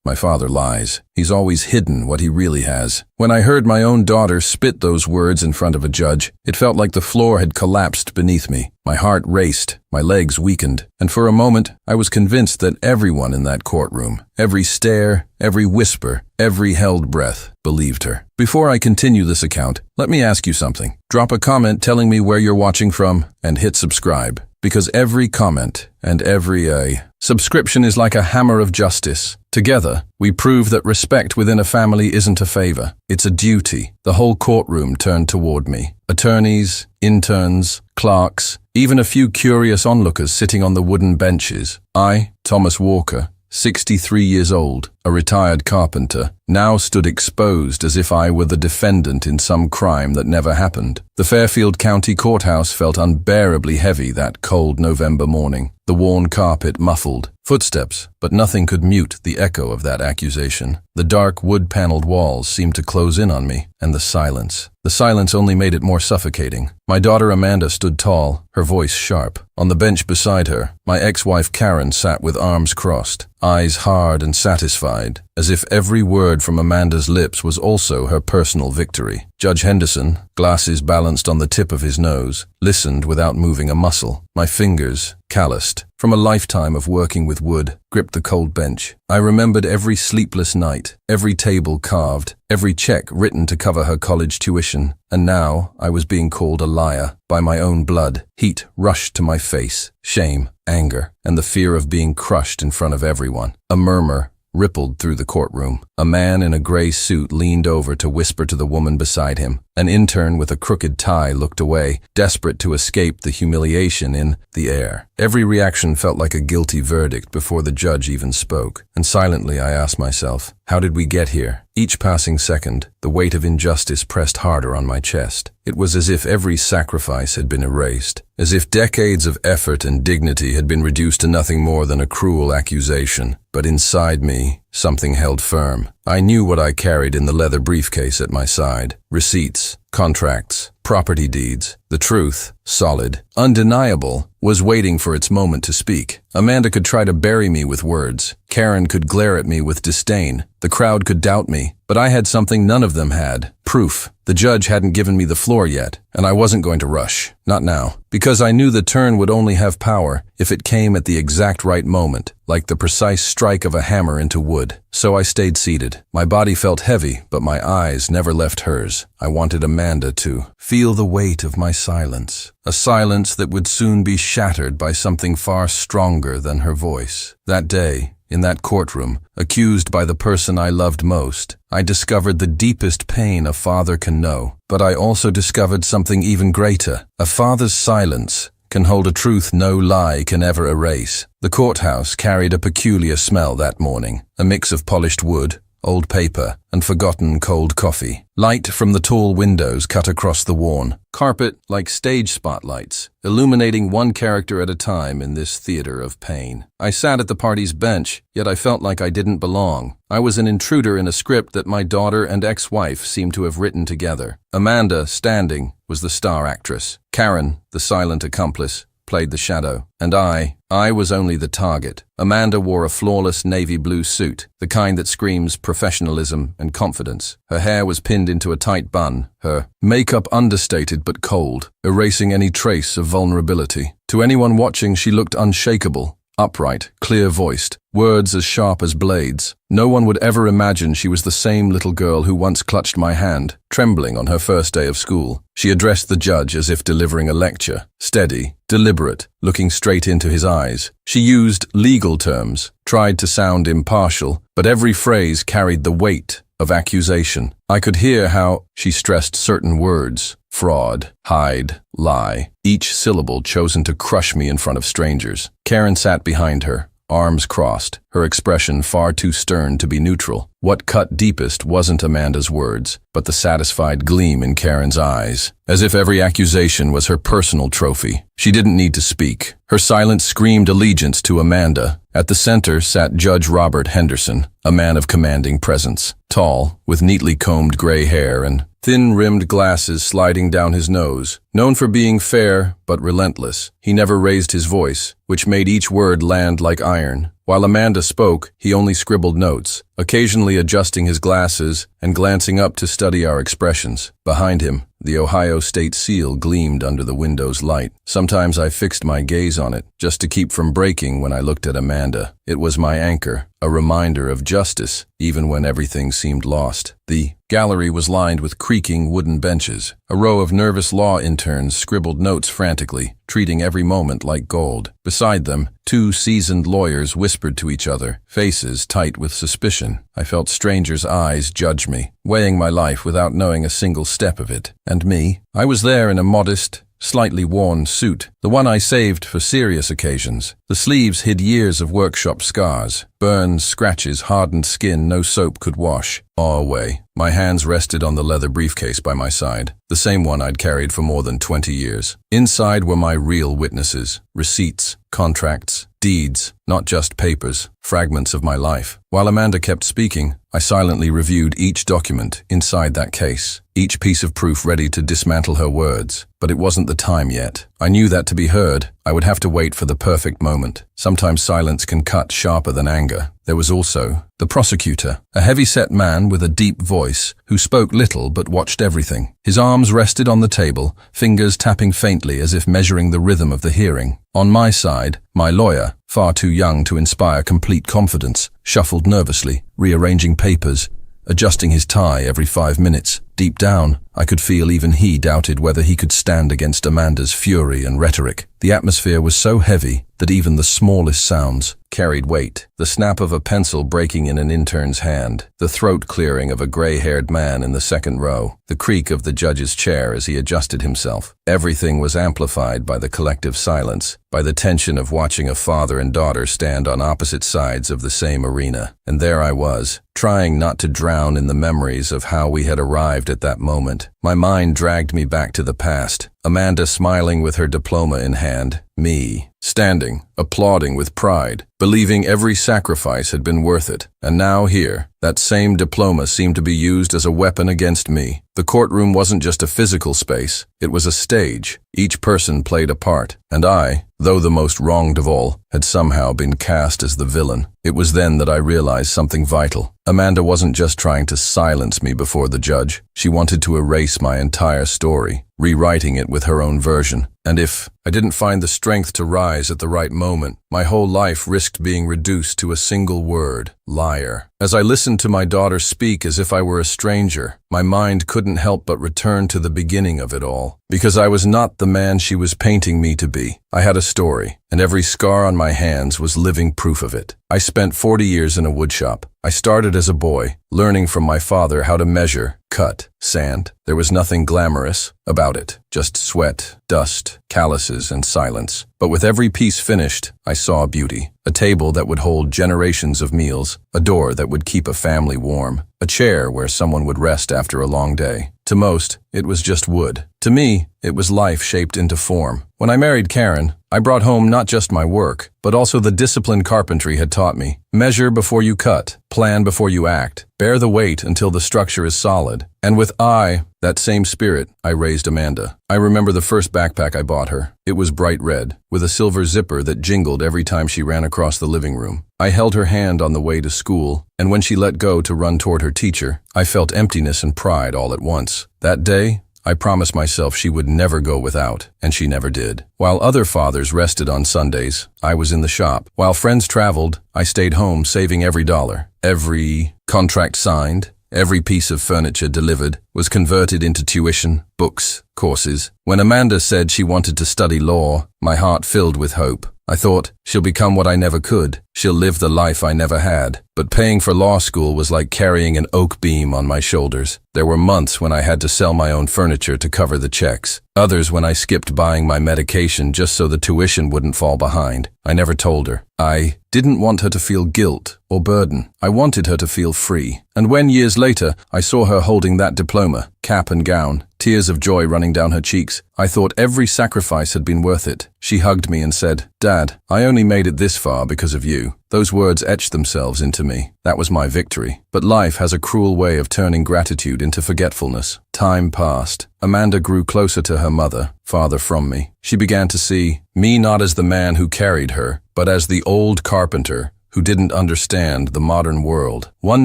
My father lies. He's always hidden what he really has. When I heard my own daughter spit those words in front of a judge, it felt like the floor had collapsed beneath me. My heart raced, my legs weakened, and for a moment I was convinced that everyone in that courtroom, every stare, every whisper, every held breath, believed her. Before I continue this account, let me ask you something. Drop a comment telling me where you're watching from, and hit subscribe. Because every comment and every subscription is like a hammer of justice. Together, we prove that respect within a family isn't a favor, it's a duty. The whole courtroom turned toward me. Attorneys, interns, clerks, even a few curious onlookers sitting on the wooden benches. I, Thomas Walker, 63 years old, a retired carpenter, now stood exposed as if I were the defendant in some crime that never happened. The Fairfield County Courthouse felt unbearably heavy that cold November morning. The worn carpet muffled footsteps, but nothing could mute the echo of that accusation. The dark wood-paneled walls seemed to close in on me, and the silence. The silence only made it more suffocating. My daughter Amanda stood tall, her voice sharp. On the bench beside her, my ex-wife Karen sat with arms crossed, eyes hard and satisfied, as if every word from Amanda's lips was also her personal victory. Judge Henderson, glasses balanced on the tip of his nose, listened without moving a muscle. My fingers, calloused from a lifetime of working with wood, gripped the cold bench. I remembered every sleepless night, every table carved, every check written to cover her college tuition, and now I was being called a liar by my own blood. Heat rushed to my face, shame, anger, and the fear of being crushed in front of everyone. A murmur rippled through the courtroom. A man in a gray suit leaned over to whisper to the woman beside him. An intern with a crooked tie looked away, desperate to escape the humiliation in the air. Every reaction felt like a guilty verdict before the judge even spoke, and silently I asked myself, how did we get here? Each passing second, the weight of injustice pressed harder on my chest. It was as if every sacrifice had been erased, as if decades of effort and dignity had been reduced to nothing more than a cruel accusation. But inside me, something held firm. I knew what I carried in the leather briefcase at my side. Receipts, contracts, property deeds. The truth, solid, undeniable, was waiting for its moment to speak. Amanda could try to bury me with words. Karen could glare at me with disdain. The crowd could doubt me. But I had something none of them had. Proof. The judge hadn't given me the floor yet, and I wasn't going to rush. Not now. Because I knew the turn would only have power if it came at the exact right moment, like the precise strike of a hammer into wood. So I stayed seated. My body felt heavy, but my eyes never left hers. I wanted Amanda to feel the weight of my silence. A silence that would soon be shattered by something far stronger than her voice. That day, in that courtroom, accused by the person I loved most, I discovered the deepest pain a father can know. But I also discovered something even greater. A father's silence can hold a truth no lie can ever erase. The courthouse carried a peculiar smell that morning, a mix of polished wood, old paper, and forgotten cold coffee. Light from the tall windows cut across the worn carpet like stage spotlights, illuminating one character at a time in this theater of pain. I sat at the party's bench, yet I felt like I didn't belong. I was an intruder in a script that my daughter and ex-wife seemed to have written together. Amanda, standing, was the star actress. Karen, the silent accomplice, played the shadow. And I was only the target. Amanda wore a flawless navy blue suit, the kind that screams professionalism and confidence. Her hair was pinned into a tight bun, her makeup understated but cold, erasing any trace of vulnerability. To anyone watching, she looked unshakable, upright, clear-voiced, words as sharp as blades. No one would ever imagine she was the same little girl who once clutched my hand, trembling on her first day of school. She addressed the judge as if delivering a lecture, steady, deliberate, looking straight into his eyes. She used legal terms, tried to sound impartial, but every phrase carried the weight of accusation. I could hear how she stressed certain words: fraud, hide, lie, each syllable chosen to crush me in front of strangers. Karen sat behind her, arms crossed, her expression far too stern to be neutral. What cut deepest wasn't Amanda's words, but the satisfied gleam in Karen's eyes, as if every accusation was her personal trophy. She didn't need to speak. Her silence screamed allegiance to Amanda. At the center sat Judge Robert Henderson, a man of commanding presence, tall, with neatly combed gray hair and thin-rimmed glasses sliding down his nose. Known for being fair but relentless, he never raised his voice, which made each word land like iron. While Amanda spoke, he only scribbled notes, occasionally adjusting his glasses and glancing up to study our expressions. Behind him, the Ohio State seal gleamed under the window's light. Sometimes I fixed my gaze on it, just to keep from breaking when I looked at Amanda. It was my anchor, a reminder of justice, even when everything seemed lost. The gallery was lined with creaking wooden benches. A row of nervous law interns scribbled notes frantically, treating every moment like gold. Beside them, two seasoned lawyers whispered to each other, faces tight with suspicion. I felt strangers' eyes judge me, weighing my life without knowing a single step of it. And me? I was there in a modest, slightly worn suit, the one I saved for serious occasions. The sleeves hid years of workshop scars, burns, scratches, hardened skin no soap could wash. Awe away. My hands rested on the leather briefcase by my side, the same one I'd carried for more than 20 years. Inside were my real witnesses, receipts, contracts, deeds, not just papers, fragments of my life. While Amanda kept speaking, I silently reviewed each document inside that case, each piece of proof ready to dismantle her words. But it wasn't the time yet. I knew that to be heard, I would have to wait for the perfect moment. Sometimes silence can cut sharper than anger. There was also the prosecutor, a heavy-set man with a deep voice who spoke little but watched everything. His arms rested on the table, fingers tapping faintly as if measuring the rhythm of the hearing. On my side, my lawyer, far too young to inspire complete confidence, shuffled nervously, rearranging papers, adjusting his tie every 5 minutes. Deep down, I could feel even he doubted whether he could stand against Amanda's fury and rhetoric. The atmosphere was so heavy that even the smallest sounds carried weight. The snap of a pencil breaking in an intern's hand, the throat clearing of a gray-haired man in the second row, the creak of the judge's chair as he adjusted himself. Everything was amplified by the collective silence, by the tension of watching a father and daughter stand on opposite sides of the same arena. And there I was, trying not to drown in the memories of how we had arrived at that moment. My mind dragged me back to the past. Amanda smiling with her diploma in hand, me standing, applauding with pride, believing every sacrifice had been worth it. And now here, that same diploma seemed to be used as a weapon against me. The courtroom wasn't just a physical space, it was a stage. Each person played a part, and I, though the most wronged of all, had somehow been cast as the villain. It was then that I realized something vital. Amanda wasn't just trying to silence me before the judge. She wanted to erase my entire story, rewriting it with her own version. And if I didn't find the strength to rise at the right moment, my whole life risked being reduced to a single word: liar. As I listened to my daughter speak as if I were a stranger, my mind couldn't help but return to the beginning of it all. Because I was not the man she was painting me to be. I had a story, and every scar on my hands was living proof of it. I spent 40 years in a woodshop. I started as a boy, learning from my father how to measure, cut, sand. There was nothing glamorous about it, just sweat, dust, calluses, and silence. But with every piece finished, I saw beauty. A table that would hold generations of meals, a door that would keep a family warm, a chair where someone would rest after a long day. To most, it was just wood. To me, it was life shaped into form. When I married Karen, I brought home not just my work, but also the discipline carpentry had taught me. Measure before you cut, plan before you act, bear the weight until the structure is solid. And with that same spirit, I raised Amanda. I remember the first backpack I bought her. It was bright red, with a silver zipper that jingled every time she ran across the living room. I held her hand on the way to school, and when she let go to run toward her teacher, I felt emptiness and pride all at once. That day, I promised myself she would never go without, and she never did. While other fathers rested on Sundays, I was in the shop. While friends traveled, I stayed home saving every dollar. Every contract signed, every piece of furniture delivered was converted into tuition, books, courses. When Amanda said she wanted to study law, my heart filled with hope. I thought, she'll become what I never could. She'll live the life I never had. But paying for law school was like carrying an oak beam on my shoulders. There were months when I had to sell my own furniture to cover the checks. Others when I skipped buying my medication just so the tuition wouldn't fall behind. I never told her. I didn't want her to feel guilt or burden. I wanted her to feel free. And when years later, I saw her holding that diploma, cap and gown, tears of joy running down her cheeks, I thought every sacrifice had been worth it. She hugged me and said, "Dad, I only made it this far because of you." Those words etched themselves into me. That was my victory. But life has a cruel way of turning gratitude into forgetfulness. Time passed. Amanda grew closer to her mother, farther from me. She began to see me not as the man who carried her, but as the old carpenter who didn't understand the modern world. One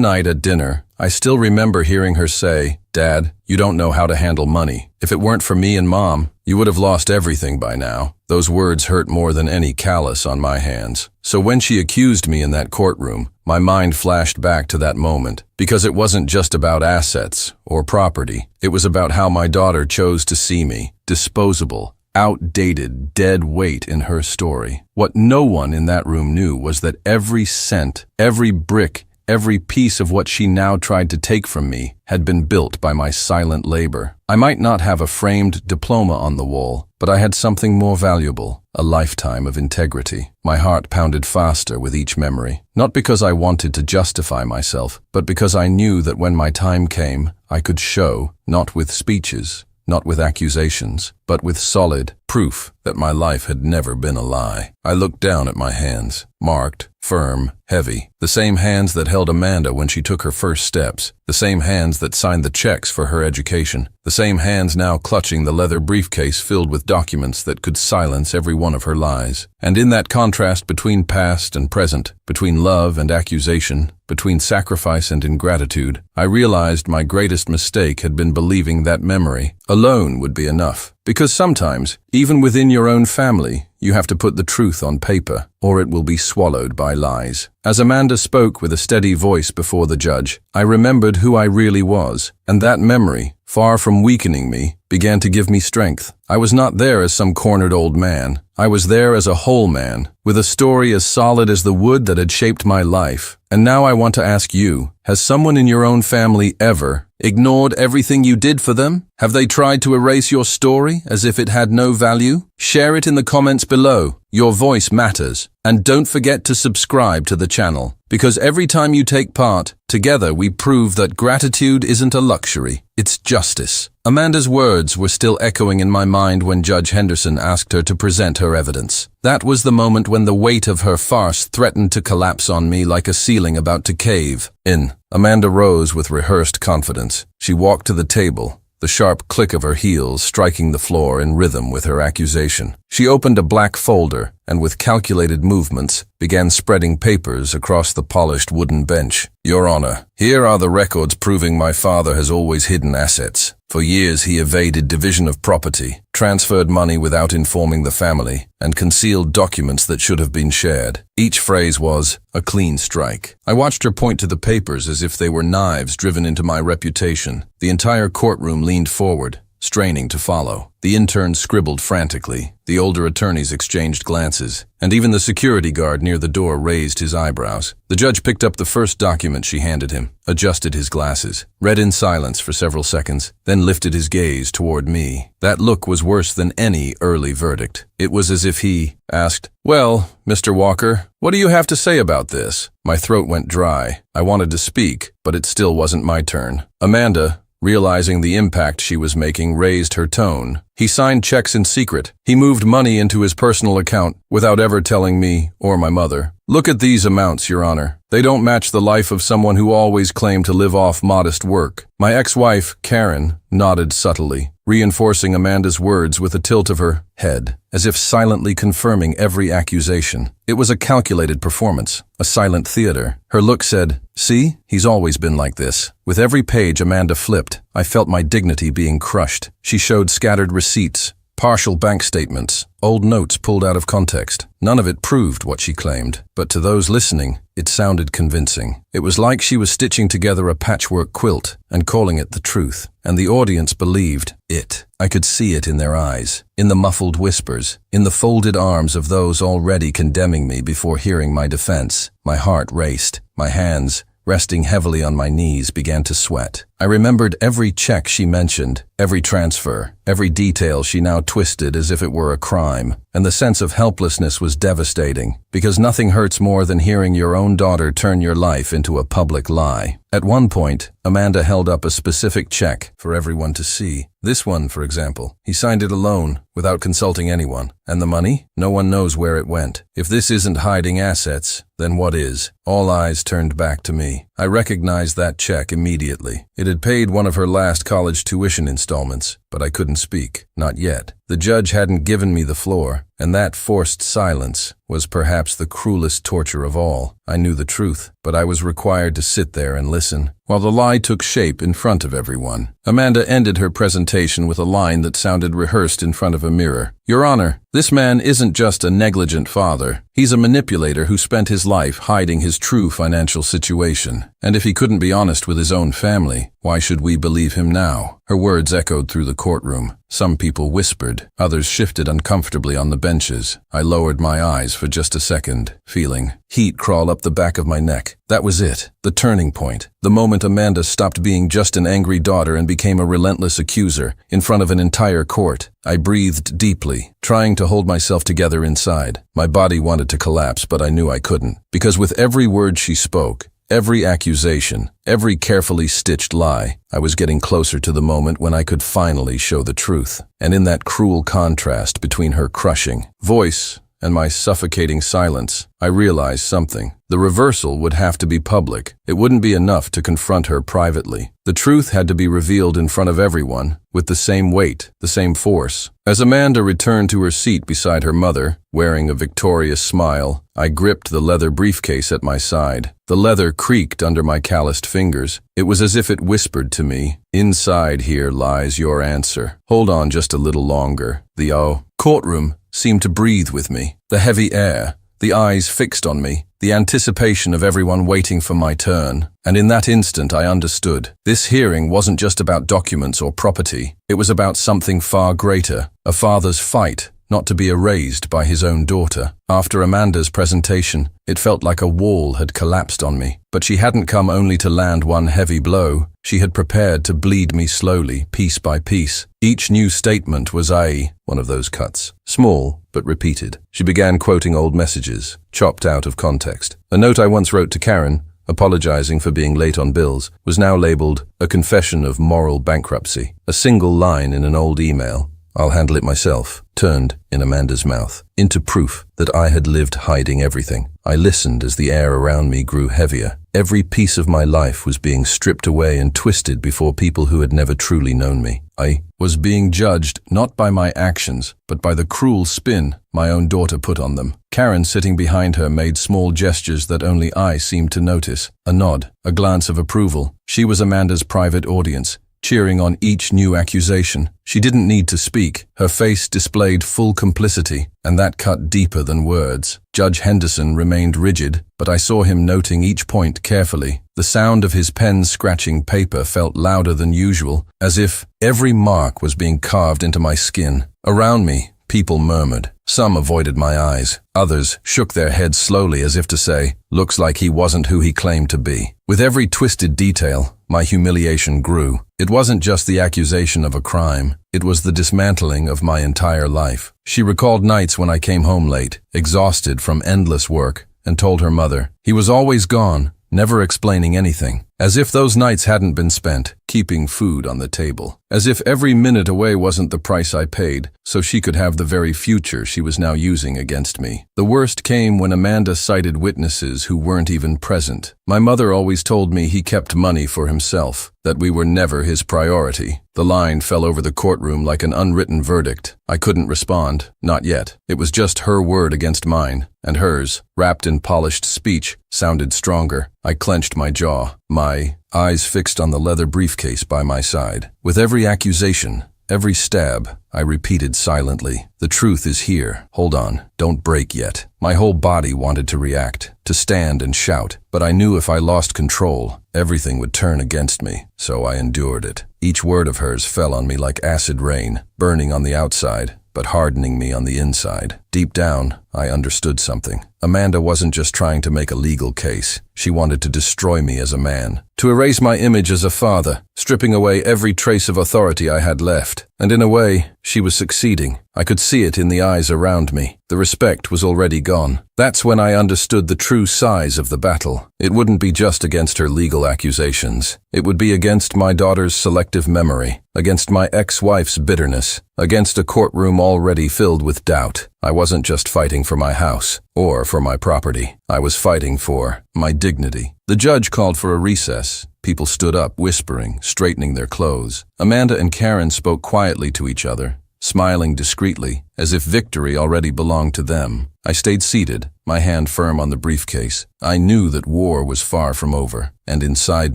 night at dinner, I still remember hearing her say, "Dad, you don't know how to handle money. If it weren't for me and Mom, you would have lost everything by now." Those words hurt more than any callus on my hands. So when she accused me in that courtroom, my mind flashed back to that moment, because it wasn't just about assets or property. It was about how my daughter chose to see me, disposable, outdated, dead weight in her story. What no one in that room knew was that every cent, every brick, every piece of what she now tried to take from me had been built by my silent labor. I might not have a framed diploma on the wall, but I had something more valuable, a lifetime of integrity. My heart pounded faster with each memory, not because I wanted to justify myself, but because I knew that when my time came, I could show, not with speeches, not with accusations, but with solid proof that my life had never been a lie. I looked down at my hands, marked, firm, heavy, the same hands that held Amanda when she took her first steps, the same hands that signed the checks for her education, the same hands now clutching the leather briefcase filled with documents that could silence every one of her lies. And in that contrast between past and present, between love and accusation, between sacrifice and ingratitude, I realized my greatest mistake had been believing that memory alone would be enough. Because sometimes, even within your own family, you have to put the truth on paper, or it will be swallowed by lies. As Amanda spoke with a steady voice before the judge, I remembered who I really was, and that memory, far from weakening me, began to give me strength. I was not there as some cornered old man. I was there as a whole man, with a story as solid as the wood that had shaped my life. And now I want to ask you, has someone in your own family ever ignored everything you did for them? Have they tried to erase your story as if it had no value? Share it in the comments below. Your voice matters. And don't forget to subscribe to the channel, because every time you take part, together we prove that gratitude isn't a luxury, it's justice. Amanda's words were still echoing in my mind when Judge Henderson asked her to present her evidence. That was the moment when the weight of her farce threatened to collapse on me like a ceiling about to cave in. Amanda rose with rehearsed confidence. She walked to the table, the sharp click of her heels striking the floor in rhythm with her accusation. She opened a black folder and with calculated movements began spreading papers across the polished wooden bench. "Your Honor, here are the records proving my father has always hidden assets. For years he evaded division of property, transferred money without informing the family, and concealed documents that should have been shared." Each phrase was a clean strike. I watched her point to the papers as if they were knives driven into my reputation. The entire courtroom leaned forward, straining to follow. The interns scribbled frantically, the older attorneys exchanged glances, and even the security guard near the door raised his eyebrows. The judge picked up the first document she handed him, adjusted his glasses, read in silence for several seconds, then lifted his gaze toward me. That look was worse than any early verdict. It was as if he asked, "Well, Mr. Walker, what do you have to say about this?" My throat went dry. I wanted to speak, but it still wasn't my turn. Amanda, realizing the impact she was making, raised her tone. "He signed checks in secret. He moved money into his personal account without ever telling me or my mother. Look at these amounts, Your Honor. They don't match the life of someone who always claimed to live off modest work." My ex-wife, Karen, nodded subtly, reinforcing Amanda's words with a tilt of her head, as if silently confirming every accusation. It was a calculated performance, a silent theater. Her look said, "See, he's always been like this." With every page Amanda flipped, I felt my dignity being crushed. She showed scattered receipts, partial bank statements, old notes pulled out of context. None of it proved what she claimed, but to those listening, it sounded convincing. It was like she was stitching together a patchwork quilt and calling it the truth, and the audience believed it. I could see it in their eyes, in the muffled whispers, in the folded arms of those already condemning me before hearing my defense. My heart raced, my hands, resting heavily on my knees, began to sweat. I remembered every check she mentioned, every transfer, every detail she now twisted as if it were a crime, and the sense of helplessness was devastating, because nothing hurts more than hearing your own daughter turn your life into a public lie. At one point, Amanda held up a specific check for everyone to see. This one, for example, he signed it alone, without consulting anyone. And the money? No one knows where it went. If this isn't hiding assets, then what is? All eyes turned back to me. I recognized that check immediately. It had paid one of her last college tuition installments, but I couldn't speak. Not yet. The judge hadn't given me the floor, and that forced silence was perhaps the cruelest torture of all. I knew the truth, but I was required to sit there and listen, while the lie took shape in front of everyone. Amanda ended her presentation with a line that sounded rehearsed in front of a mirror. "Your Honor, this man isn't just a negligent father. He's a manipulator who spent his life hiding his true financial situation. And if he couldn't be honest with his own family, why should we believe him now?" Her words echoed through the courtroom. Some people whispered, others shifted uncomfortably on the benches. I lowered my eyes for just a second, feeling heat crawl up the back of my neck. That was it, the turning point. The moment Amanda stopped being just an angry daughter and became a relentless accuser in front of an entire court. I breathed deeply, trying to hold myself together inside. My body wanted to collapse, but I knew I couldn't, because with every word she spoke, every accusation, every carefully stitched lie, I was getting closer to the moment when I could finally show the truth. And in that cruel contrast between her crushing voice and my suffocating silence, I realized something. The reversal would have to be public. It wouldn't be enough to confront her privately. The truth had to be revealed in front of everyone, with the same weight, the same force. As Amanda returned to her seat beside her mother, wearing a victorious smile, I gripped the leather briefcase at my side. The leather creaked under my calloused fingers. It was as if it whispered to me, "Inside here lies your answer. Hold on just a little longer." The courtroom seemed to breathe with me. The heavy air, the eyes fixed on me, the anticipation of everyone waiting for my turn. And in that instant I understood. This hearing wasn't just about documents or property. It was about something far greater, a father's fight, not to be erased by his own daughter. After Amanda's presentation, it felt like a wall had collapsed on me. But she hadn't come only to land one heavy blow. She had prepared to bleed me slowly, piece by piece. Each new statement was one of those cuts. Small, but repeated. She began quoting old messages, chopped out of context. A note I once wrote to Karen, apologizing for being late on bills, was now labeled a confession of moral bankruptcy. A single line in an old email, "I'll handle it myself," turned, in Amanda's mouth, into proof that I had lived hiding everything. I listened as the air around me grew heavier. Every piece of my life was being stripped away and twisted before people who had never truly known me. I was being judged not by my actions, but by the cruel spin my own daughter put on them. Karen, sitting behind her, made small gestures that only I seemed to notice. A nod, a glance of approval. She was Amanda's private audience, cheering on each new accusation. She didn't need to speak. Her face displayed full complicity, and that cut deeper than words. Judge Henderson remained rigid, but I saw him noting each point carefully. The sound of his pen scratching paper felt louder than usual, as if every mark was being carved into my skin. Around me, people murmured. Some avoided my eyes. Others shook their heads slowly as if to say, "Looks like he wasn't who he claimed to be." With every twisted detail, my humiliation grew. It wasn't just the accusation of a crime. It was the dismantling of my entire life. She recalled nights when I came home late, exhausted from endless work, and told her mother. He was always gone, never explaining anything. As if those nights hadn't been spent keeping food on the table. As if every minute away wasn't the price I paid, so she could have the very future she was now using against me. The worst came when Amanda cited witnesses who weren't even present. My mother always told me he kept money for himself, that we were never his priority. The line fell over the courtroom like an unwritten verdict. I couldn't respond, not yet. It was just her word against mine, and hers, wrapped in polished speech, sounded stronger. I clenched my jaw, my eyes fixed on the leather briefcase by my side. With every accusation, every stab, I repeated silently, "The truth is here. Hold on, don't break yet." My whole body wanted to react, to stand and shout, but I knew if I lost control, everything would turn against me, so I endured it. Each word of hers fell on me like acid rain, burning on the outside, but hardening me on the inside. Deep down, I understood something. Amanda wasn't just trying to make a legal case. She wanted to destroy me as a man, to erase my image as a father, stripping away every trace of authority I had left. And in a way, she was succeeding. I could see it in the eyes around me. The respect was already gone. That's when I understood the true size of the battle. It wouldn't be just against her legal accusations. It would be against my daughter's selective memory, against my ex-wife's bitterness, against a courtroom already filled with doubt. I wasn't just fighting for my house, or for my property. I was fighting for my dignity. The judge called for a recess. People stood up, whispering, straightening their clothes. Amanda and Karen spoke quietly to each other, smiling discreetly, as if victory already belonged to them. I stayed seated, my hand firm on the briefcase. I knew that war was far from over, and inside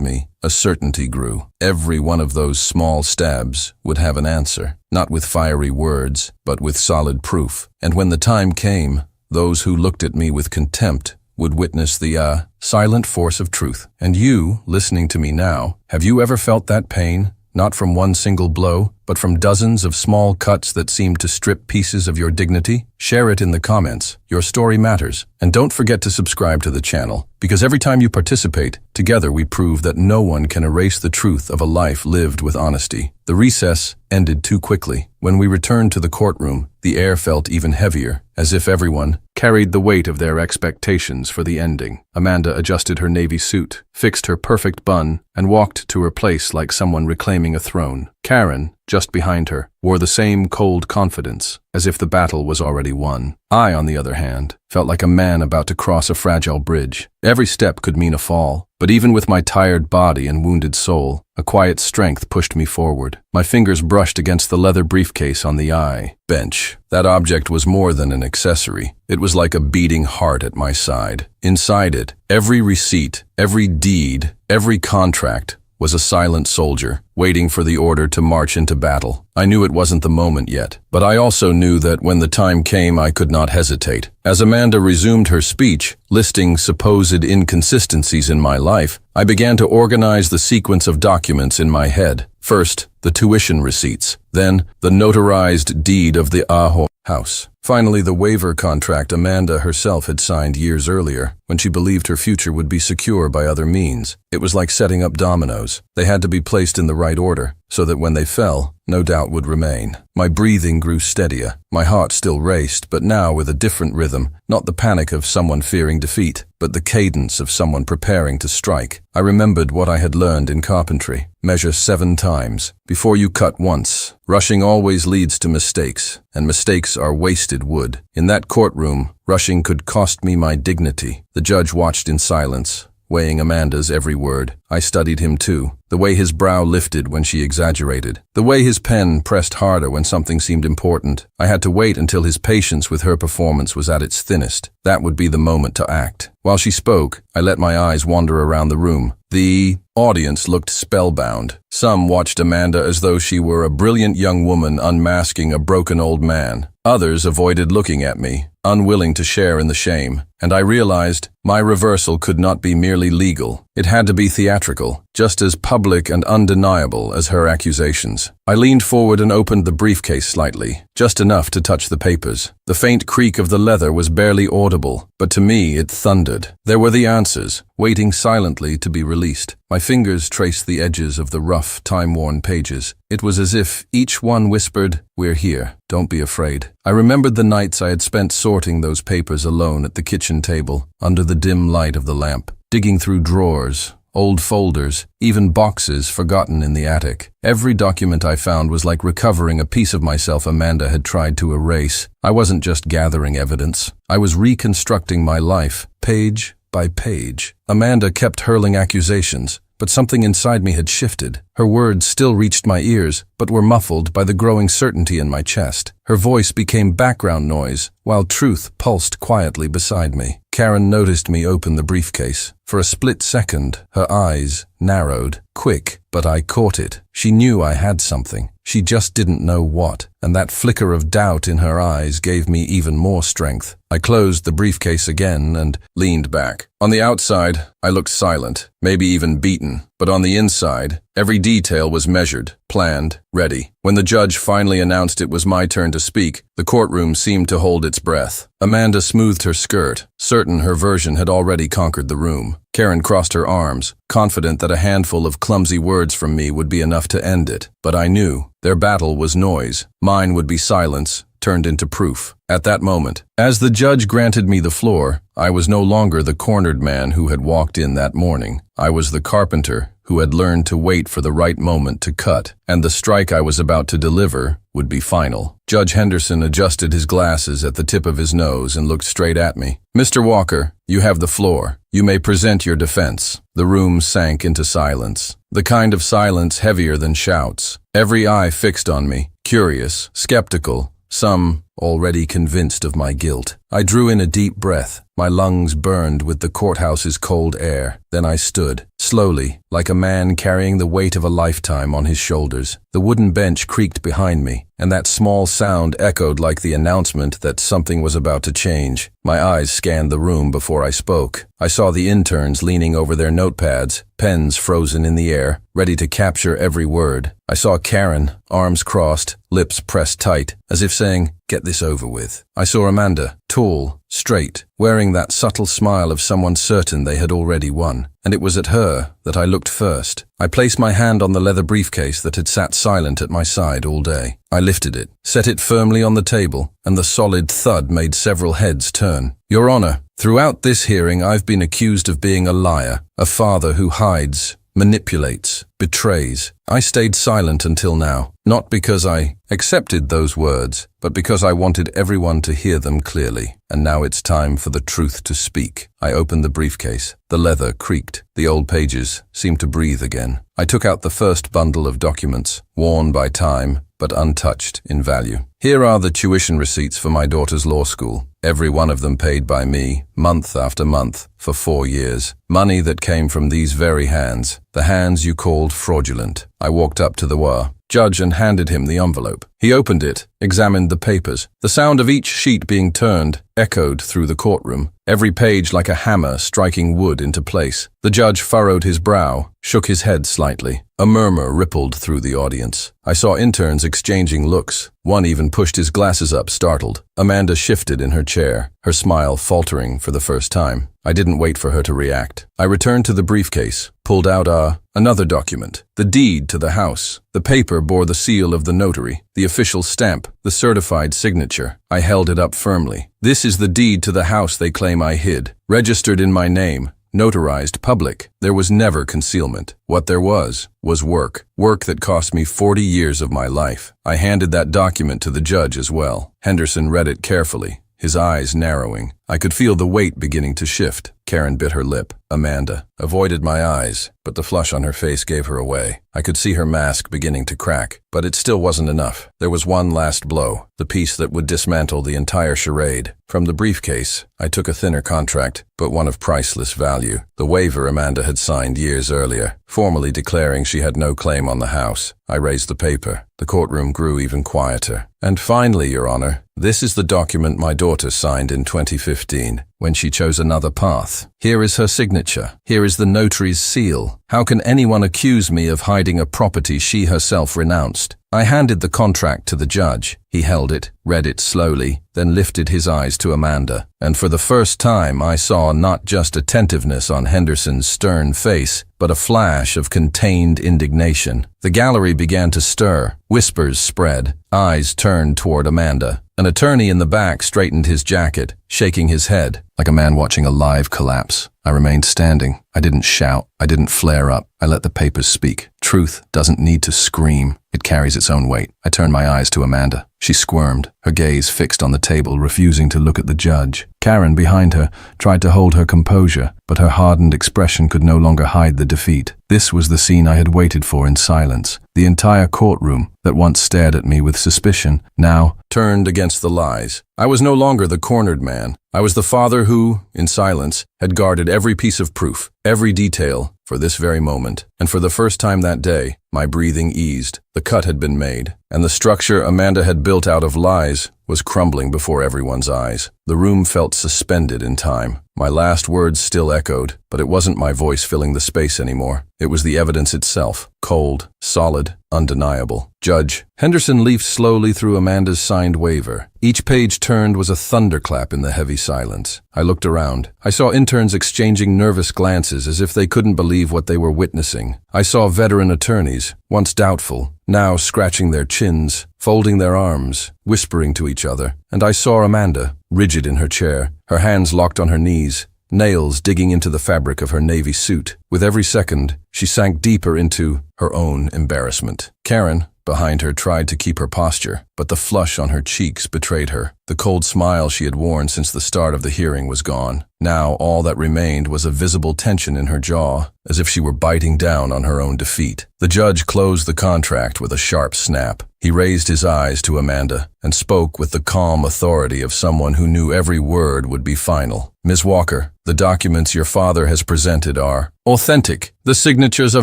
me, a certainty grew. Every one of those small stabs would have an answer, not with fiery words, but with solid proof. And when the time came, those who looked at me with contempt would witness the silent force of truth. And you, listening to me now, have you ever felt that pain? Not from one single blow, but from dozens of small cuts that seemed to strip pieces of your dignity? Share it in the comments. Your story matters. And don't forget to subscribe to the channel, because every time you participate, together we prove that no one can erase the truth of a life lived with honesty. The recess ended too quickly. When we returned to the courtroom, the air felt even heavier, as if everyone carried the weight of their expectations for the ending. Amanda adjusted her navy suit, fixed her perfect bun, and walked to her place like someone reclaiming a throne. Karen, just behind her, wore the same cold confidence, as if the battle was already won. I, on the other hand, felt like a man about to cross a fragile bridge. Every step could mean a fall, but even with my tired body and wounded soul, a quiet strength pushed me forward. My fingers brushed against the leather briefcase on the bench. That object was more than an accessory. It was like a beating heart at my side. Inside it, every receipt, every deed, every contract was a silent soldier, waiting for the order to march into battle. I knew it wasn't the moment yet, but I also knew that when the time came I could not hesitate. As Amanda resumed her speech, listing supposed inconsistencies in my life, I began to organize the sequence of documents in my head. First, the tuition receipts, then the notarized deed of the Aho house. Finally, the waiver contract Amanda herself had signed years earlier, when she believed her future would be secure by other means. It was like setting up dominoes. They had to be placed in the right order, so that when they fell, no doubt would remain. My breathing grew steadier. My heart still raced, but now with a different rhythm, not the panic of someone fearing defeat, but the cadence of someone preparing to strike. I remembered what I had learned in carpentry. Measure 7 times. Before you cut once. Rushing always leads to mistakes, and mistakes are wasted wood. In that courtroom, rushing could cost me my dignity. The judge watched in silence, weighing Amanda's every word. I studied him too. The way his brow lifted when she exaggerated. The way his pen pressed harder when something seemed important. I had to wait until his patience with her performance was at its thinnest. That would be the moment to act. While she spoke, I let my eyes wander around the room. The audience looked spellbound. Some watched Amanda as though she were a brilliant young woman unmasking a broken old man. Others avoided looking at me, unwilling to share in the shame. And I realized my reversal could not be merely legal. It had to be theatrical, just as public and undeniable as her accusations. I leaned forward and opened the briefcase slightly, just enough to touch the papers. The faint creak of the leather was barely audible, but to me it thundered. There were the answers, waiting silently to be released. My fingers traced the edges of the rough, time-worn pages. It was as if each one whispered, "We're here, don't be afraid." I remembered the nights I had spent sorting those papers alone at the kitchen table, under the dim light of the lamp, digging through drawers, old folders, even boxes forgotten in the attic. Every document I found was like recovering a piece of myself Amanda had tried to erase. I wasn't just gathering evidence. I was reconstructing my life, page by page. Amanda kept hurling accusations, but something inside me had shifted. Her words still reached my ears, but were muffled by the growing certainty in my chest. Her voice became background noise, while truth pulsed quietly beside me. Karen noticed me open the briefcase. For a split second, her eyes narrowed. Quick, but I caught it. She knew I had something. She just didn't know what, and that flicker of doubt in her eyes gave me even more strength. I closed the briefcase again and leaned back. On the outside, I looked silent, maybe even beaten, but on the inside, every detail was measured, planned, ready. When the judge finally announced it was my turn to speak, the courtroom seemed to hold its breath. Amanda smoothed her skirt, certain her version had already conquered the room. Karen crossed her arms, confident that a handful of clumsy words from me would be enough to end it. But I knew their battle was noise, mine would be silence, turned into proof. At that moment, as the judge granted me the floor, I was no longer the cornered man who had walked in that morning. I was the carpenter who had learned to wait for the right moment to cut, and the strike I was about to deliver would be final. Judge Henderson adjusted his glasses at the tip of his nose and looked straight at me. "Mr. Walker, you have the floor. You may present your defense." The room sank into silence, the kind of silence heavier than shouts. Every eye fixed on me, curious, skeptical, some already convinced of my guilt. I drew in a deep breath. My lungs burned with the courthouse's cold air. Then I stood, slowly, like a man carrying the weight of a lifetime on his shoulders. The wooden bench creaked behind me, and that small sound echoed like the announcement that something was about to change. My eyes scanned the room before I spoke. I saw the interns leaning over their notepads, pens frozen in the air, ready to capture every word. I saw Karen, arms crossed, lips pressed tight, as if saying, "Get this over with." I saw Amanda, tall, straight, wearing that subtle smile of someone certain they had already won. And it was at her that I looked first. I placed my hand on the leather briefcase that had sat silent at my side all day. I lifted it, set it firmly on the table, and the solid thud made several heads turn. "Your Honor, throughout this hearing I've been accused of being a liar, a father who hides, manipulates, betrays. I stayed silent until now, not because I accepted those words, but because I wanted everyone to hear them clearly. And now it's time for the truth to speak." I opened the briefcase. The leather creaked. The old pages seemed to breathe again. I took out the first bundle of documents, worn by time, but untouched in value. "Here are the tuition receipts for my daughter's law school. Every one of them paid by me, month after month, for 4 years. Money that came from these very hands, the hands you called fraudulent." I walked up to the judge and handed him the envelope. He opened it, examined the papers. The sound of each sheet being turned echoed through the courtroom, every page like a hammer striking wood into place. The judge furrowed his brow, shook his head slightly. A murmur rippled through the audience. I saw interns exchanging looks. One even pushed his glasses up, startled. Amanda shifted in her chair, her smile faltering for the first time. I didn't wait for her to react. I returned to the briefcase, pulled out another document, the deed to the house. The paper bore the seal of the notary, the official stamp, the certified signature. I held it up firmly. "This is the deed to the house they claim I hid, registered in my name, notarized, public. There was never concealment. What there was work. Work that cost me 40 years of my life." I handed that document to the judge as well. Henderson read it carefully, his eyes narrowing. I could feel the weight beginning to shift. Karen bit her lip. Amanda avoided my eyes, but the flush on her face gave her away. I could see her mask beginning to crack, but it still wasn't enough. There was one last blow, the piece that would dismantle the entire charade. From the briefcase, I took a thinner contract, but one of priceless value. The waiver Amanda had signed years earlier, formally declaring she had no claim on the house. I raised the paper. The courtroom grew even quieter. "And finally, Your Honor, this is the document my daughter signed in 2015, when she chose another path. Here is her signature. Here is the notary's seal. How can anyone accuse me of hiding a property she herself renounced?" I handed the contract to the judge. He held it, read it slowly, then lifted his eyes to Amanda. And for the first time I saw not just attentiveness on Henderson's stern face, but a flash of contained indignation. The gallery began to stir. Whispers spread. Eyes turned toward Amanda. An attorney in the back straightened his jacket, shaking his head, like a man watching a live collapse. I remained standing. I didn't shout. I didn't flare up. I let the papers speak. Truth doesn't need to scream. It carries its own weight. I turned my eyes to Amanda. She squirmed, her gaze fixed on the table, refusing to look at the judge. Karen, behind her, tried to hold her composure, but her hardened expression could no longer hide the defeat. This was the scene I had waited for in silence. The entire courtroom, that once stared at me with suspicion, now turned against the lies. I was no longer the cornered man. I was the father who, in silence, had guarded every piece of proof, every detail, for this very moment. And for the first time that day, my breathing eased. The cut had been made, and the structure Amanda had built out of lies was crumbling before everyone's eyes. The room felt suspended in time. My last words still echoed, but it wasn't my voice filling the space anymore. It was the evidence itself, cold, solid, undeniable. Judge Henderson leafed slowly through Amanda's signed waiver. Each page turned was a thunderclap in the heavy silence. I looked around. I saw interns exchanging nervous glances as if they couldn't believe what they were witnessing. I saw veteran attorneys, once doubtful, now scratching their chins, folding their arms, whispering to each other, and I saw Amanda, rigid in her chair, her hands locked on her knees, nails digging into the fabric of her navy suit. With every second, she sank deeper into her own embarrassment. Karen, behind her, tried to keep her posture, but the flush on her cheeks betrayed her. The cold smile she had worn since the start of the hearing was gone. Now all that remained was a visible tension in her jaw, as if she were biting down on her own defeat. The judge closed the contract with a sharp snap. He raised his eyes to Amanda and spoke with the calm authority of someone who knew every word would be final. Ms. Walker, the documents your father has presented are authentic. The signatures are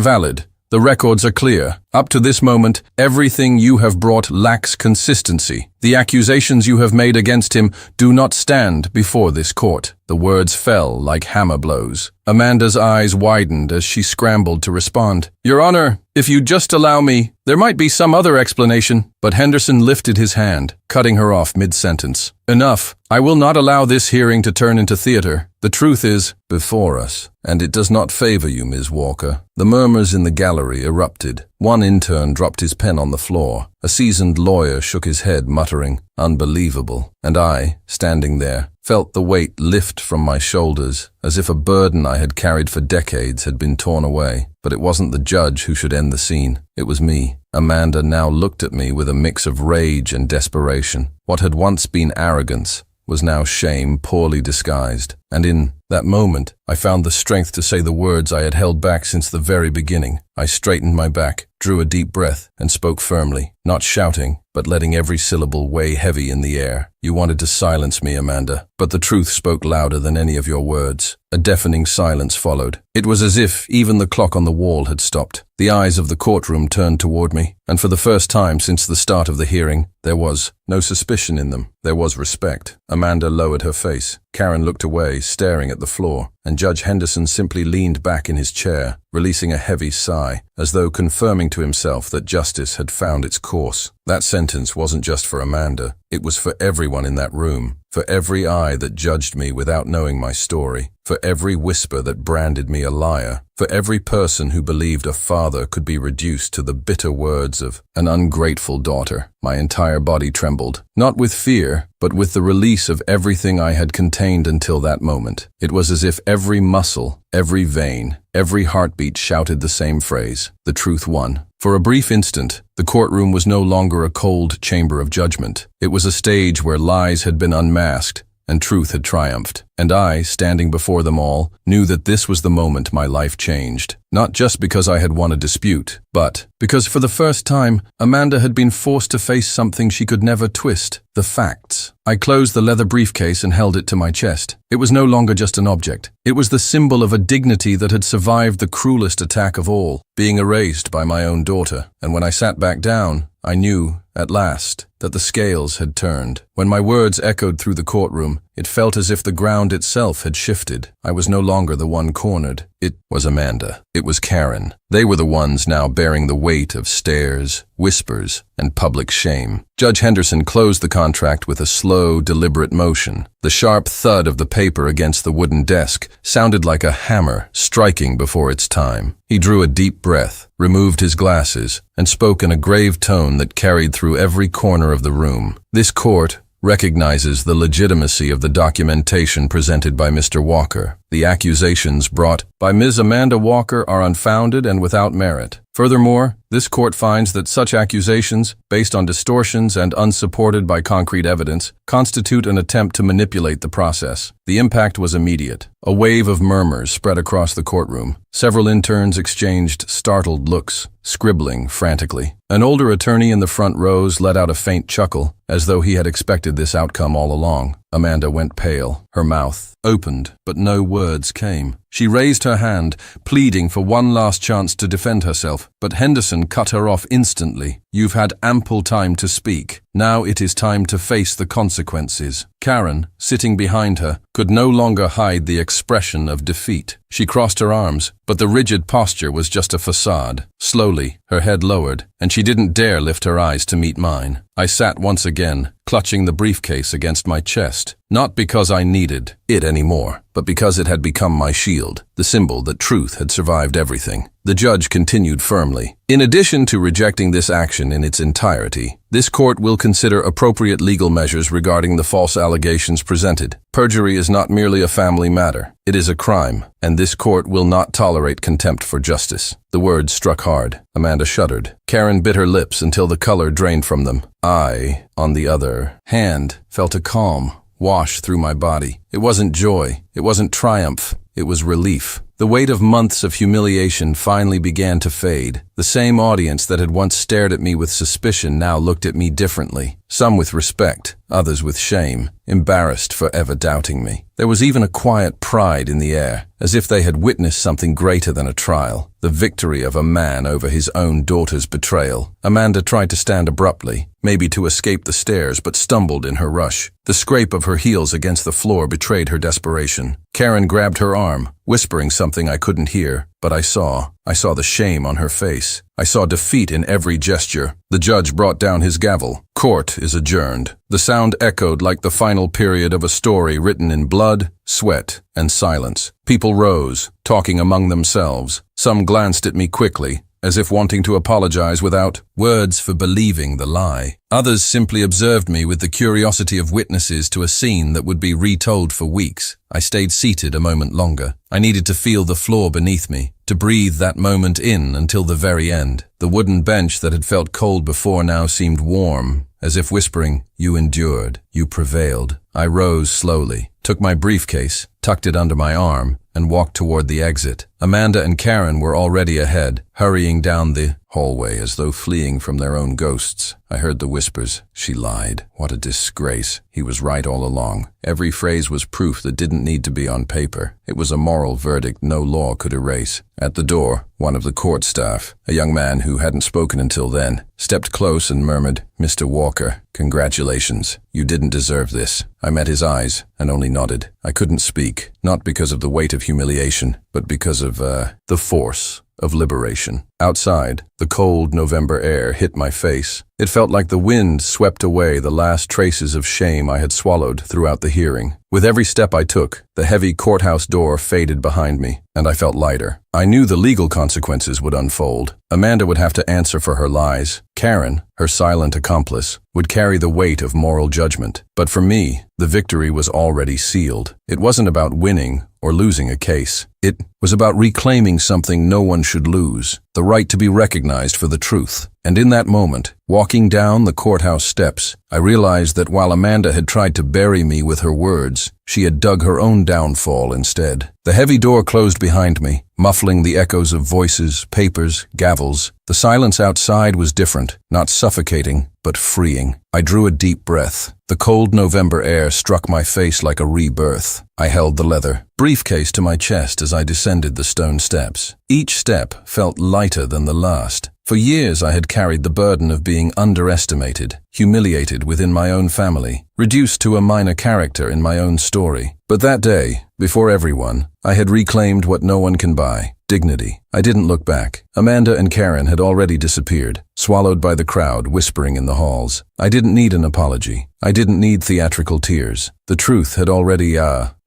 valid. The records are clear. Up to this moment, everything you have brought lacks consistency. The accusations you have made against him do not stand before this court. The words fell like hammer blows. Amanda's eyes widened as she scrambled to respond. Your Honor, if you'd just allow me, there might be some other explanation. But Henderson lifted his hand, cutting her off mid-sentence. Enough. I will not allow this hearing to turn into theater. The truth is before us, and it does not favor you, Ms. Walker. The murmurs in the gallery erupted. One intern dropped his pen on the floor. A seasoned lawyer shook his head, muttering, "Unbelievable." And I, standing there, felt the weight lift from my shoulders, as if a burden I had carried for decades had been torn away. But it wasn't the judge who should end the scene. It was me. Amanda now looked at me with a mix of rage and desperation. What had once been arrogance was now shame poorly disguised. And in that moment, I found the strength to say the words I had held back since the very beginning. I straightened my back, drew a deep breath, and spoke firmly, not shouting, but letting every syllable weigh heavy in the air. You wanted to silence me, Amanda, but the truth spoke louder than any of your words. A deafening silence followed. It was as if even the clock on the wall had stopped. The eyes of the courtroom turned toward me, and for the first time since the start of the hearing, there was no suspicion in them. There was respect. Amanda lowered her face. Karen looked away, staring at the floor, and Judge Henderson simply leaned back in his chair, releasing a heavy sigh, as though confirming to himself that justice had found its course. That sentence wasn't just for Amanda. It was for everyone in that room, for every eye that judged me without knowing my story, for every whisper that branded me a liar, for every person who believed a father could be reduced to the bitter words of an ungrateful daughter. My entire body trembled, not with fear, but with the release of everything I had contained until that moment. It was as if every muscle, every vein, every heartbeat shouted the same phrase. The truth won. For a brief instant, the courtroom was no longer a cold chamber of judgment. It was a stage where lies had been unmasked and truth had triumphed. And I, standing before them all, knew that this was the moment my life changed. Not just because I had won a dispute, but because for the first time, Amanda had been forced to face something she could never twist: the facts. I closed the leather briefcase and held it to my chest. It was no longer just an object. It was the symbol of a dignity that had survived the cruelest attack of all, being erased by my own daughter. And when I sat back down, I knew, at last, that the scales had turned. When my words echoed through the courtroom, it felt as if the ground itself had shifted. I was no longer the one cornered. It was Amanda. It was Karen. They were the ones now bearing the weight of stares, whispers, and public shame. Judge Henderson closed the contract with a slow, deliberate motion. The sharp thud of the paper against the wooden desk sounded like a hammer striking before its time. He drew a deep breath, removed his glasses, and spoke in a grave tone that carried through every corner of the room. This court recognizes the legitimacy of the documentation presented by Mr. Walker. The accusations brought by Ms. Amanda Walker are unfounded and without merit. Furthermore, this court finds that such accusations, based on distortions and unsupported by concrete evidence, constitute an attempt to manipulate the process. The impact was immediate. A wave of murmurs spread across the courtroom. Several interns exchanged startled looks, scribbling frantically. An older attorney in the front rows let out a faint chuckle, as though he had expected this outcome all along. Amanda went pale. Her mouth opened, but no words came. She raised her hand, pleading for one last chance to defend herself, but Henderson cut her off instantly. You've had ample time to speak. Now it is time to face the consequences. Karen, sitting behind her, could no longer hide the expression of defeat. She crossed her arms, but the rigid posture was just a facade. Slowly, her head lowered, and she didn't dare lift her eyes to meet mine. I sat once again, clutching the briefcase against my chest. not because I needed it anymore, but because it had become my shield, the symbol that truth had survived everything. The judge continued firmly. In addition to rejecting this action in its entirety, this court will consider appropriate legal measures regarding the false allegations presented. Perjury is not merely a family matter. It is a crime, and this court will not tolerate contempt for justice. The words struck hard. Amanda shuddered. Karen bit her lips until the color drained from them. I, on the other hand, felt a calm wash through my body. It wasn't joy. It wasn't triumph. It was relief. The weight of months of humiliation finally began to fade. The same audience that had once stared at me with suspicion now looked at me differently. Some with respect, others with shame, embarrassed for ever doubting me. There was even a quiet pride in the air, as if they had witnessed something greater than a trial, the victory of a man over his own daughter's betrayal. Amanda tried to stand abruptly, maybe to escape the stares, but stumbled in her rush. The scrape of her heels against the floor betrayed her desperation. Karen grabbed her arm, whispering something I couldn't hear, but I saw. I saw the shame on her face. I saw defeat in every gesture. The judge brought down his gavel. Court is adjourned. The sound echoed like the final period of a story written in blood, sweat, and silence. People rose, talking among themselves. Some glanced at me quickly, as if wanting to apologize without words for believing the lie. Others simply observed me with the curiosity of witnesses to a scene that would be retold for weeks. I stayed seated a moment longer. I needed to feel the floor beneath me, to breathe that moment in until the very end. The wooden bench that had felt cold before now seemed warm, as if whispering, "You endured, you prevailed." I rose slowly, took my briefcase, tucked it under my arm, and walked toward the exit. Amanda and Karen were already ahead, hurrying down the hallway as though fleeing from their own ghosts. I heard the whispers. She lied. What a disgrace. He was right all along. Every phrase was proof that didn't need to be on paper. It was a moral verdict no law could erase. At the door, one of the court staff, a young man who hadn't spoken until then, stepped close and murmured, "Mr. Walker, congratulations. You didn't deserve this." I met his eyes and only nodded. I couldn't speak, not because of the weight of humiliation, but because of, the force of liberation. Outside, the cold November air hit my face. It felt like the wind swept away the last traces of shame I had swallowed throughout the hearing. With every step I took, the heavy courthouse door faded behind me, and I felt lighter. I knew the legal consequences would unfold. Amanda would have to answer for her lies. Karen, her silent accomplice, would carry the weight of moral judgment. But for me, the victory was already sealed. It wasn't about winning or losing a case. It was about reclaiming something no one should lose, the right to be recognized for the truth. And in that moment, walking down the courthouse steps, I realized that while Amanda had tried to bury me with her words, she had dug her own downfall instead. The heavy door closed behind me, muffling the echoes of voices, papers, gavels. The silence outside was different, not suffocating, but freeing. I drew a deep breath. The cold November air struck my face like a rebirth. I held the leather briefcase to my chest as I descended the stone steps. Each step felt lighter than the last. For years I had carried the burden of being underestimated, humiliated within my own family, reduced to a minor character in my own story. But that day, before everyone, I had reclaimed what no one can buy: dignity. I didn't look back. Amanda and Karen had already disappeared, swallowed by the crowd whispering in the halls. I didn't need an apology. I didn't need theatrical tears. The truth had already,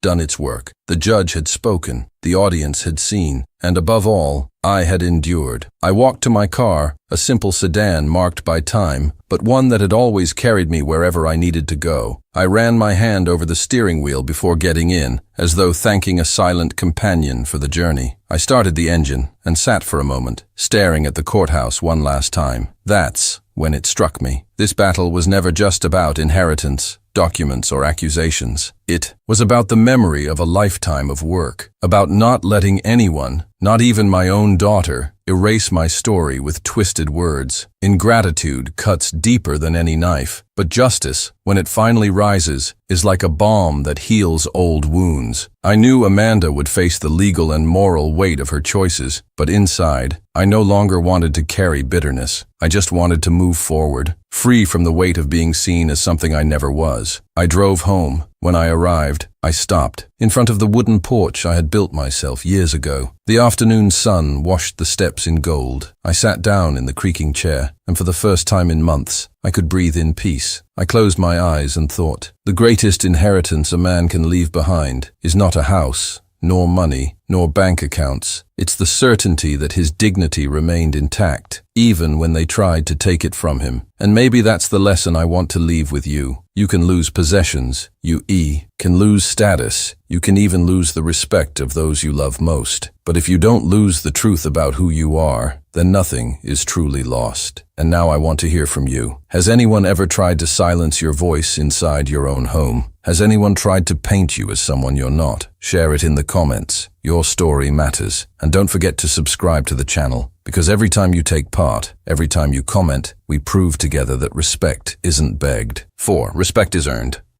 done its work. The judge had spoken. The audience had seen. And above all, I had endured. I walked to my car, a simple sedan marked by time, but one that had always carried me wherever I needed to go. I ran my hand over the steering wheel before getting in, as though thanking a silent companion for the journey. I started the engine and sat for a moment, staring at the courthouse one last time. That's when it struck me. This battle was never just about inheritance, documents, or accusations. It was about the memory of a lifetime of work, about not letting anyone, not even my own daughter, erase my story with twisted words. Ingratitude cuts deeper than any knife, but justice, when it finally rises, is like a balm that heals old wounds. I knew Amanda would face the legal and moral weight of her choices, but inside, I no longer wanted to carry bitterness. I just wanted to move forward, free from the weight of being seen as something I never was. I drove home. When I arrived, I stopped in front of the wooden porch I had built myself years ago. The afternoon sun washed the steps in gold. I sat down in the creaking chair, and for the first time in months, I could breathe in peace. I closed my eyes and thought, the greatest inheritance a man can leave behind is not a house, nor money, nor bank accounts. It's the certainty that his dignity remained intact, even when they tried to take it from him. And maybe that's the lesson I want to leave with you. You can lose possessions, you can lose status, you can even lose the respect of those you love most. But if you don't lose the truth about who you are, then nothing is truly lost. And now I want to hear from you. Has anyone ever tried to silence your voice inside your own home? Has anyone tried to paint you as someone you're not? Share it in the comments. Your story matters. And don't forget to subscribe to the channel, because every time you take part, every time you comment, we prove together that respect isn't begged. 4. Respect is earned.